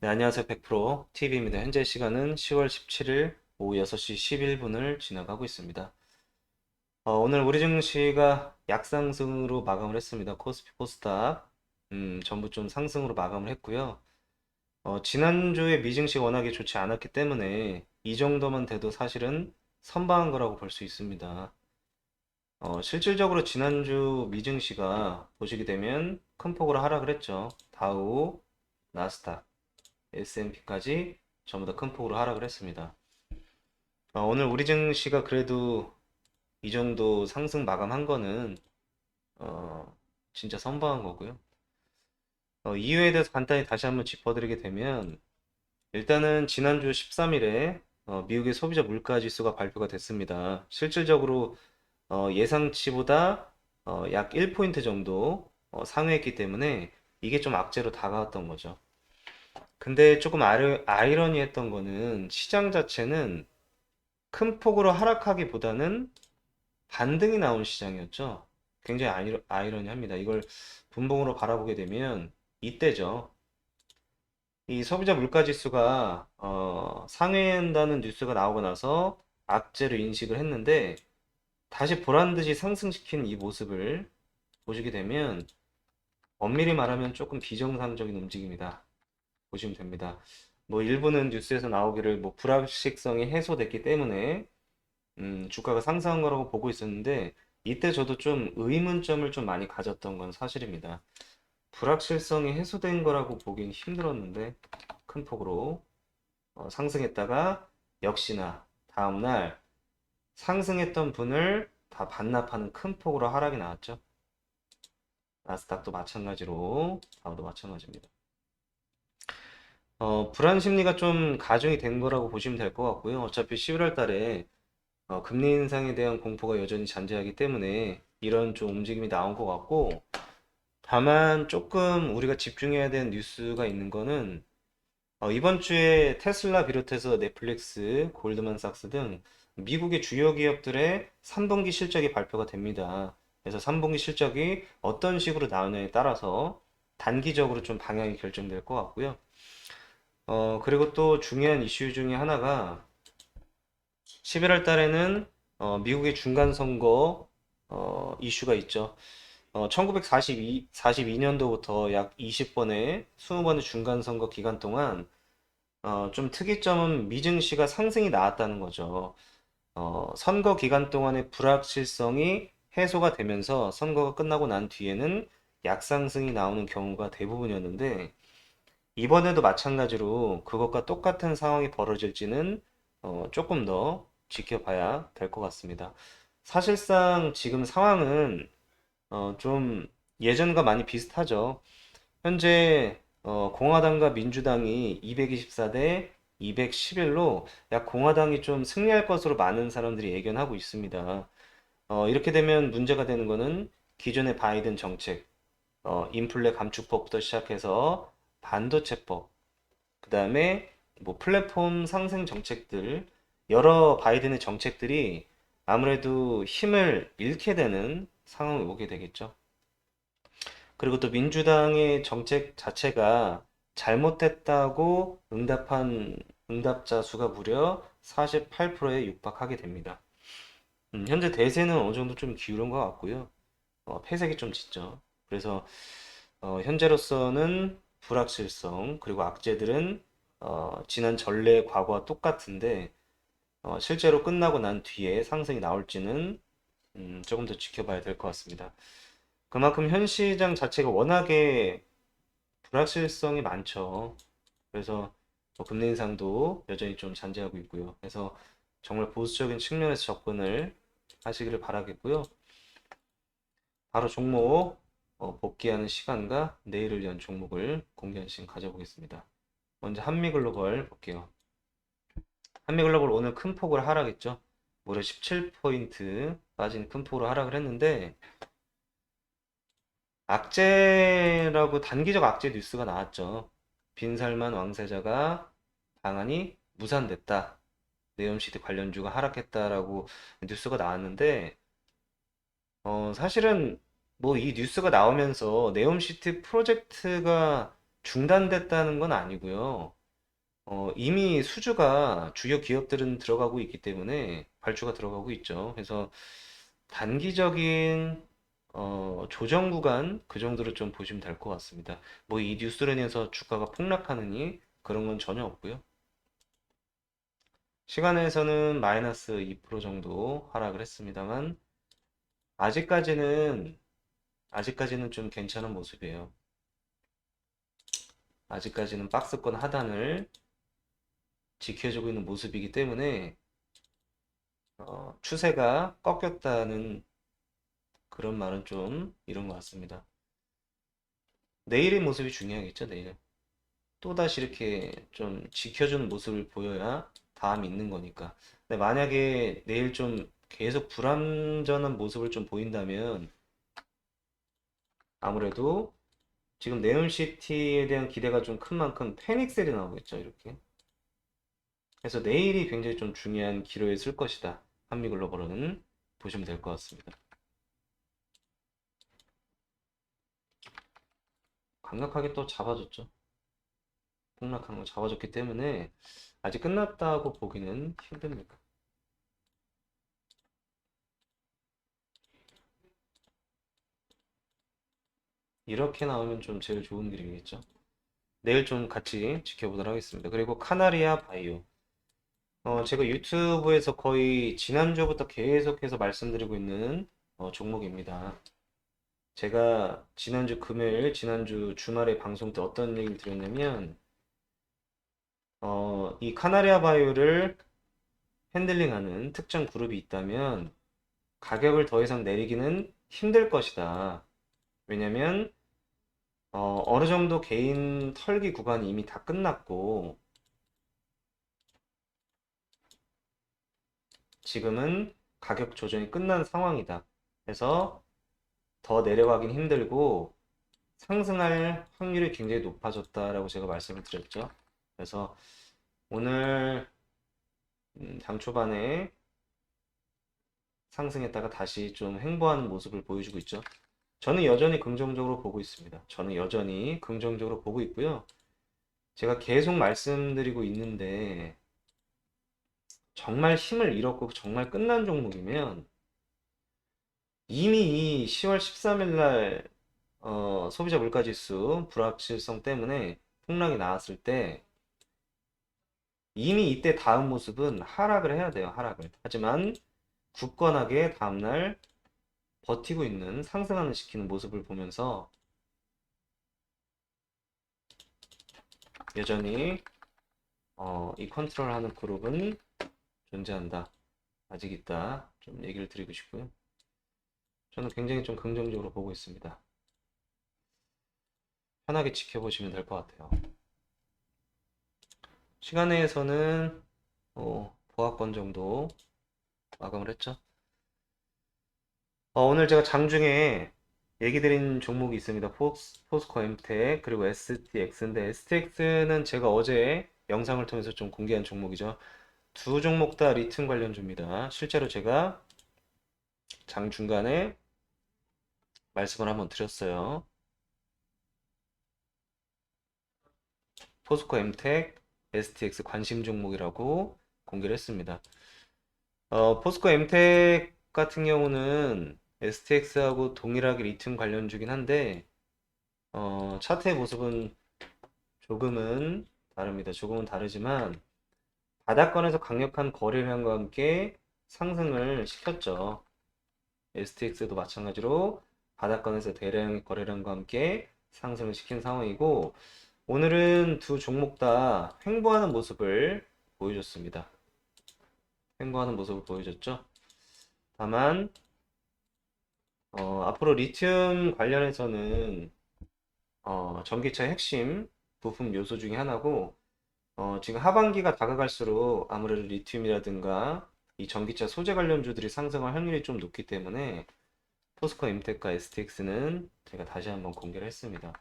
네, 안녕하세요. 100% TV입니다. 현재 시간은 10월 17일 오후 6시 11분을 지나가고 있습니다. 오늘 우리 증시가 약상승으로 마감을 했습니다. 코스피 코스닥 전부 좀 상승으로 마감을 했고요. 지난주에 미증시가 워낙에 좋지 않았기 때문에 이 정도만 돼도 사실은 선방한 거라고 볼 수 있습니다. 실질적으로 지난주 미증시가 보시게 되면 큰 폭으로 하락을 했죠. 다우, 나스닥, S&P까지 전부 다 큰 폭으로 하락을 했습니다. 오늘 우리 증시가 그래도 이 정도 상승 마감한 거는 진짜 선방한 거고요. 이유에 대해서 간단히 다시 한번 짚어드리게 되면 일단은 지난주 13일에 미국의 소비자 물가 지수가 발표가 됐습니다. 실질적으로 예상치보다 약 1포인트 정도 상회했기 때문에 이게 좀 악재로 다가왔던 거죠. 근데 조금 아이러니했던 거는 시장 자체는 큰 폭으로 하락하기보다는 반등이 나온 시장이었죠. 굉장히 아이러니합니다. 이걸 분봉으로 바라보게 되면 이때죠. 이 소비자 물가 지수가 상회한다는 뉴스가 나오고 나서 악재로 인식을 했는데 다시 보란 듯이 상승시키는 이 모습을 보시게 되면 엄밀히 말하면 조금 비정상적인 움직임이다 보시면 됩니다. 뭐 일부는 뉴스에서 나오기를 뭐 불확실성이 해소됐기 때문에 주가가 상승한 거라고 보고 있었는데 이때 저도 좀 의문점을 좀 많이 가졌던 건 사실입니다. 불확실성이 해소된 거라고 보긴 힘들었는데 큰 폭으로 상승했다가 역시나 다음날 상승했던 분을 다 반납하는 큰 폭으로 하락이 나왔죠. 나스닥도 마찬가지로 다우도 마찬가지입니다. 불안 심리가 좀 가중이 된 거라고 보시면 될 것 같고요. 어차피 11월 달에 금리 인상에 대한 공포가 여전히 잔재하기 때문에 이런 좀 움직임이 나온 것 같고, 다만 조금 우리가 집중해야 되는 뉴스가 있는 거는 이번 주에 테슬라 비롯해서 넷플릭스, 골드만삭스 등 미국의 주요 기업들의 3분기 실적이 발표가 됩니다. 그래서 3분기 실적이 어떤 식으로 나오느냐에 따라서 단기적으로 좀 방향이 결정될 것 같고요. 그리고 또 중요한 이슈 중에 하나가 11월 달에는 미국의 중간 선거 이슈가 있죠. 1942년도부터 약 20번의 20번의 중간 선거 기간 동안 좀 특이점은 미증시가 상승이 나왔다는 거죠. 선거 기간 동안의 불확실성이 해소가 되면서 선거가 끝나고 난 뒤에는 약상승이 나오는 경우가 대부분이었는데 이번에도 마찬가지로 그것과 똑같은 상황이 벌어질지는 조금 더 지켜봐야 될 것 같습니다. 사실상 지금 상황은 좀 예전과 많이 비슷하죠. 현재 공화당과 민주당이 224 대 211로 약 공화당이 좀 승리할 것으로 많은 사람들이 예견하고 있습니다. 이렇게 되면 문제가 되는 거는 기존의 바이든 정책, 인플레 감축법부터 시작해서 반도체법, 그 다음에 뭐 플랫폼 상생 정책들, 여러 바이든의 정책들이 아무래도 힘을 잃게 되는 상황이 오게 되겠죠. 그리고 또 민주당의 정책 자체가 잘못됐다고 응답한 응답자 수가 무려 48%에 육박하게 됩니다. 현재 대세는 어느 정도 좀 기울은 것 같고요. 폐색이 좀 짙죠. 그래서 현재로서는 불확실성 그리고 악재들은 지난 전례 과거와 똑같은데 실제로 끝나고 난 뒤에 상승이 나올지는 조금 더 지켜봐야 될 것 같습니다. 그만큼 현 시장 자체가 워낙에 불확실성이 많죠. 그래서 금리 인상도 여전히 좀 잔재하고 있고요. 그래서 정말 보수적인 측면에서 접근을 하시기를 바라겠고요. 바로 종목 복귀하는 시간과 내일을 위한 종목을 공개한 시간 가져보겠습니다. 먼저 한미글로벌 볼게요. 한미글로벌 오늘 큰 폭으로 하락했죠. 무려 17포인트 빠진 큰 폭으로 하락을 했는데 악재라고 단기적 악재 뉴스가 나왔죠. 빈살만 왕세자가 방한이 무산됐다. 네옴시티 관련주가 하락했다라고 뉴스가 나왔는데 사실은 뭐 이 뉴스가 나오면서 네옴시티 프로젝트가 중단됐다는 건 아니고요. 이미 수주가 주요 기업들은 들어가고 있기 때문에 발주가 들어가고 있죠. 그래서 단기적인 조정 구간 그 정도로 좀 보시면 될 것 같습니다. 뭐 이 뉴스로 인해서 주가가 폭락하느니 그런 건 전혀 없고요. 시간에서는 마이너스 2% 정도 하락을 했습니다만 아직까지는 아직까지는 좀 괜찮은 모습이에요. 아직까지는 박스권 하단을 지켜주고 있는 모습이기 때문에 추세가 꺾였다는 그런 말은 좀 이런 것 같습니다. 내일의 모습이 중요하겠죠, 내일. 또다시 이렇게 좀 지켜주는 모습을 보여야 다음이 있는 거니까. 근데 만약에 내일 좀 계속 불안전한 모습을 좀 보인다면 아무래도 지금 네옴시티에 대한 기대가 좀 큰 만큼 패닉셀이 나오겠죠, 이렇게. 그래서 내일이 굉장히 좀 중요한 기로에 쓸 것이다. 한미글로벌은 보시면 될 것 같습니다. 강력하게 또 잡아줬죠. 폭락하는 거 잡아줬기 때문에 아직 끝났다고 보기는 힘듭니다. 이렇게 나오면 좀 제일 좋은 그림이겠죠. 내일 좀 같이 지켜보도록 하겠습니다. 그리고 카나리아 바이오. 제가 유튜브에서 거의 지난주부터 계속해서 말씀드리고 있는 종목입니다. 제가 지난주 금요일, 지난주 주말에 방송 때 어떤 얘기를 드렸냐면, 이 카나리아 바이오를 핸들링하는 특정 그룹이 있다면 가격을 더 이상 내리기는 힘들 것이다. 왜냐면 어느 정도 개인 털기 구간이 이미 다 끝났고 지금은 가격 조정이 끝난 상황이다. 그래서 더 내려가긴 힘들고 상승할 확률이 굉장히 높아졌다라고 제가 말씀을 드렸죠. 그래서 오늘 장 초반에 상승했다가 다시 좀 횡보하는 모습을 보여주고 있죠. 저는 여전히 긍정적으로 보고 있습니다. 저는 여전히 긍정적으로 보고 있고요. 제가 계속 말씀드리고 있는데 정말 힘을 잃었고 정말 끝난 종목이면 이미 이 10월 13일 날 소비자 물가지수 불확실성 때문에 폭락이 나왔을 때 이미 이때 다음 모습은 하락을 해야 돼요. 하락을. 하지만 굳건하게 다음날 버티고 있는 상승하는 시키는 모습을 보면서 여전히 이 컨트롤하는 그룹은 존재한다. 아직 있다. 좀 얘기를 드리고 싶고요. 저는 굉장히 좀 긍정적으로 보고 있습니다. 편하게 지켜보시면 될 것 같아요. 시간에서는 보합권 정도 마감을 했죠. 오늘 제가 장중에 얘기 드린 종목이 있습니다. 포스코 엠텍 그리고 STX인데 STX는 제가 어제 영상을 통해서 좀 공개한 종목이죠. 두 종목 다 리튬 관련주입니다. 실제로 제가 장 중간에 말씀을 한번 드렸어요. 포스코 엠텍, STX 관심 종목이라고 공개를 했습니다. 포스코 엠텍 같은 경우는 STX하고 동일하게 리튬 관련주긴 한데 차트의 모습은 조금은 다릅니다. 조금은 다르지만 바닥권에서 강력한 거래량과 함께 상승을 시켰죠. STX도 마찬가지로 바닥권에서 대량의 거래량과 함께 상승을 시킨 상황이고 오늘은 두 종목 다 횡보하는 모습을 보여줬습니다. 횡보하는 모습을 보여줬죠. 다만 앞으로 리튬 관련해서는 전기차 핵심 부품 요소 중에 하나고 지금 하반기가 다가갈수록 아무래도 리튬이라든가 이 전기차 소재 관련주들이 상승할 확률이 좀 높기 때문에 포스코 엠텍과 STX는 제가 다시 한번 공개를 했습니다.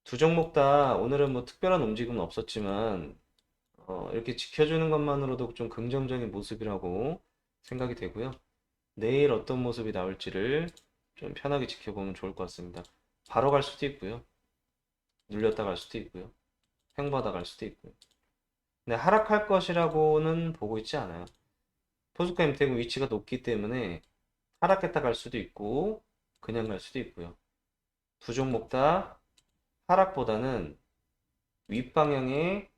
두 종목 다 오늘은 뭐 특별한 움직임은 없었지만 이렇게 지켜주는 것만으로도 좀 긍정적인 모습이라고 생각이 되고요. 내일 어떤 모습이 나올지를 좀 편하게 지켜보면 좋을 것 같습니다. 바로 갈 수도 있고요. 눌렸다 갈 수도 있고요. 횡보하다 갈 수도 있고요. 근데 하락할 것이라고는 보고 있지 않아요. 포스코 MTEC은 위치가 높기 때문에 하락했다 갈 수도 있고 그냥 갈 수도 있고요. 두 종목 다 하락보다는 윗방향에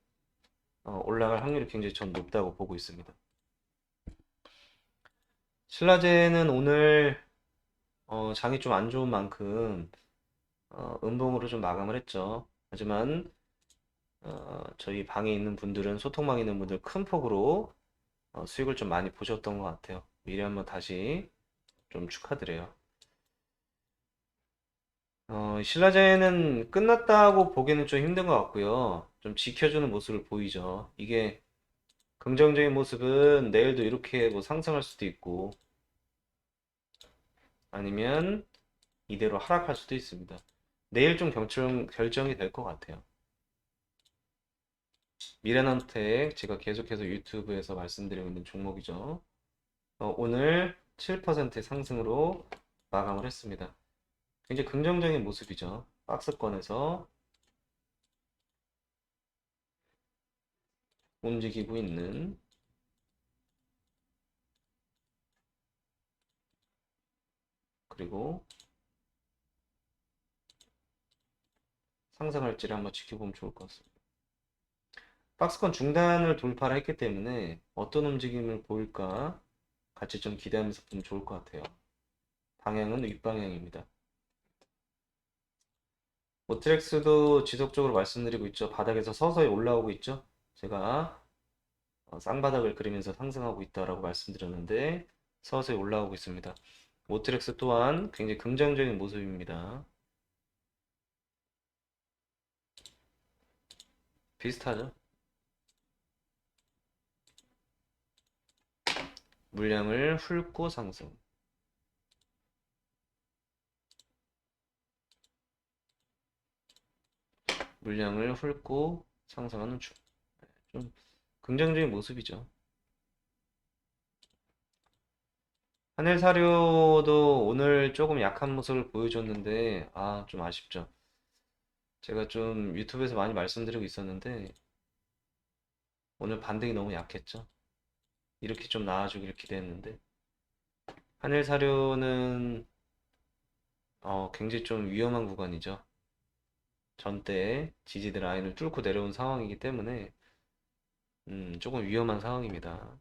올라갈 확률이 굉장히 전 높다고 보고 있습니다. 신라제는 오늘 장이 좀 안 좋은 만큼 음봉으로 좀 마감을 했죠. 하지만 저희 방에 있는 분들은 소통방에 있는 분들 큰 폭으로 수익을 좀 많이 보셨던 것 같아요. 미리 한번 다시 좀 축하드려요. 신라제는 끝났다고 보기는 좀 힘든 것 같고요. 좀 지켜주는 모습을 보이죠. 이게 긍정적인 모습은 내일도 이렇게 뭐 상승할 수도 있고 아니면 이대로 하락할 수도 있습니다. 내일 좀 결정이 될 것 같아요. 미래난텍 제가 계속해서 유튜브에서 말씀드리고 있는 종목이죠. 오늘 7% 상승으로 마감을 했습니다. 굉장히 긍정적인 모습이죠. 박스권에서 움직이고 있는 그리고 상승할지를 한번 지켜보면 좋을 것 같습니다. 박스권 중단을 돌파를 했기 때문에 어떤 움직임을 보일까 같이 좀 기대하면서 보면 좋을 것 같아요. 방향은 윗방향입니다. 오트렉스도 지속적으로 말씀드리고 있죠. 바닥에서 서서히 올라오고 있죠. 제가 쌍바닥을 그리면서 상승하고 있다라고 말씀드렸는데 서서히 올라오고 있습니다. 오트렉스 또한 굉장히 긍정적인 모습입니다. 비슷하죠? 물량을 훑고 상승. 물량을 훑고 상승하는 좀 긍정적인 모습이죠. 하늘사료도 오늘 조금 약한 모습을 보여줬는데 좀 아쉽죠. 제가 좀 유튜브에서 많이 말씀드리고 있었는데 오늘 반등이 너무 약했죠. 이렇게 좀 나아주길 기대했는데 하늘사료는 굉장히 좀 위험한 구간이죠. 전때 지지대 라인을 뚫고 내려온 상황이기 때문에 조금 위험한 상황입니다.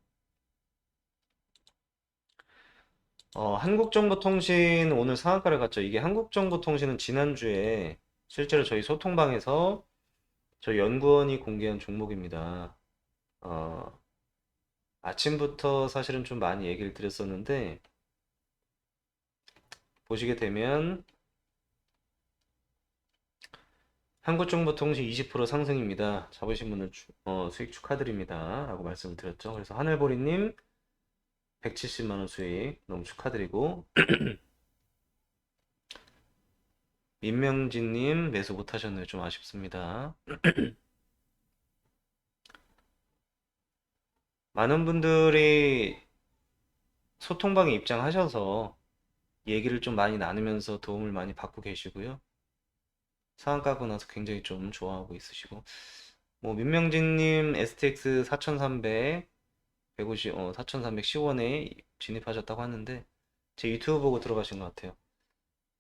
한국정보통신 오늘 상한가를 갔죠. 이게 한국정보통신은 지난주에 실제로 저희 소통방에서 저희 연구원이 공개한 종목입니다. 어, 아침부터 사실은 좀 많이 얘기를 드렸었는데 보시게 되면 한국정보통신 20% 상승입니다. 잡으신 분들 수익 축하드립니다. 라고 말씀을 드렸죠. 그래서 하늘보리님 170만 원 수익 너무 축하드리고 민명진님 매수 못하셨네요. 좀 아쉽습니다. 많은 분들이 소통방에 입장하셔서 얘기를 좀 많이 나누면서 도움을 많이 받고 계시고요. 상한가고 나서 굉장히 좀 좋아하고 있으시고 뭐 민명진님 STX 4300 150 4310원에 진입하셨다고 하는데 제 유튜브 보고 들어가신 것 같아요.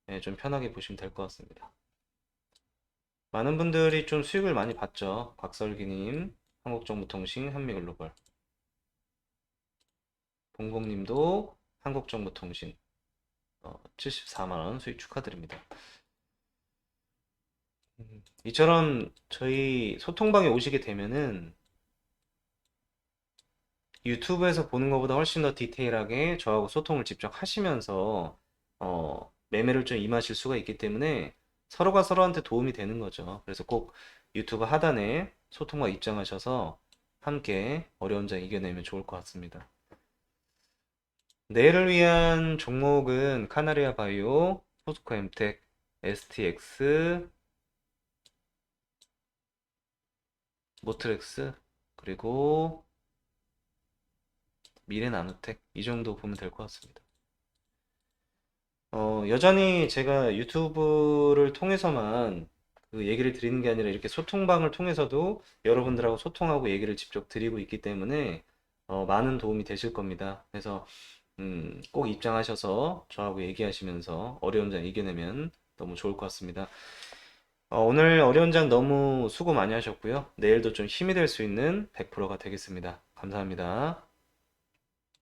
네, 좀 편하게 보시면 될 것 같습니다. 많은 분들이 좀 수익을 많이 봤죠. 박설기님, 한국정보통신, 한미글로벌, 봉봉님도 한국정보통신 74만 원 수익 축하드립니다. 이처럼 저희 소통방에 오시게 되면은 유튜브에서 보는 것보다 훨씬 더 디테일하게 저하고 소통을 직접 하시면서 매매를 좀 임하실 수가 있기 때문에 서로가 서로한테 도움이 되는 거죠. 그래서 꼭 유튜브 하단에 소통과 입장하셔서 함께 어려운 점 이겨내면 좋을 것 같습니다. 내일을 위한 종목은 카나리아 바이오, 포스코 엠텍, STX, 모트렉스, 그리고 미래나노텍 이 정도 보면 될 것 같습니다. 여전히 제가 유튜브를 통해서만 그 얘기를 드리는 게 아니라 이렇게 소통방을 통해서도 여러분들하고 소통하고 얘기를 직접 드리고 있기 때문에 많은 도움이 되실 겁니다. 그래서 꼭 입장하셔서 저하고 얘기하시면서 어려운 점 이겨내면 너무 좋을 것 같습니다. 오늘 어려운 장 너무 수고 많이 하셨고요. 내일도 좀 힘이 될 수 있는 100%가 되겠습니다. 감사합니다.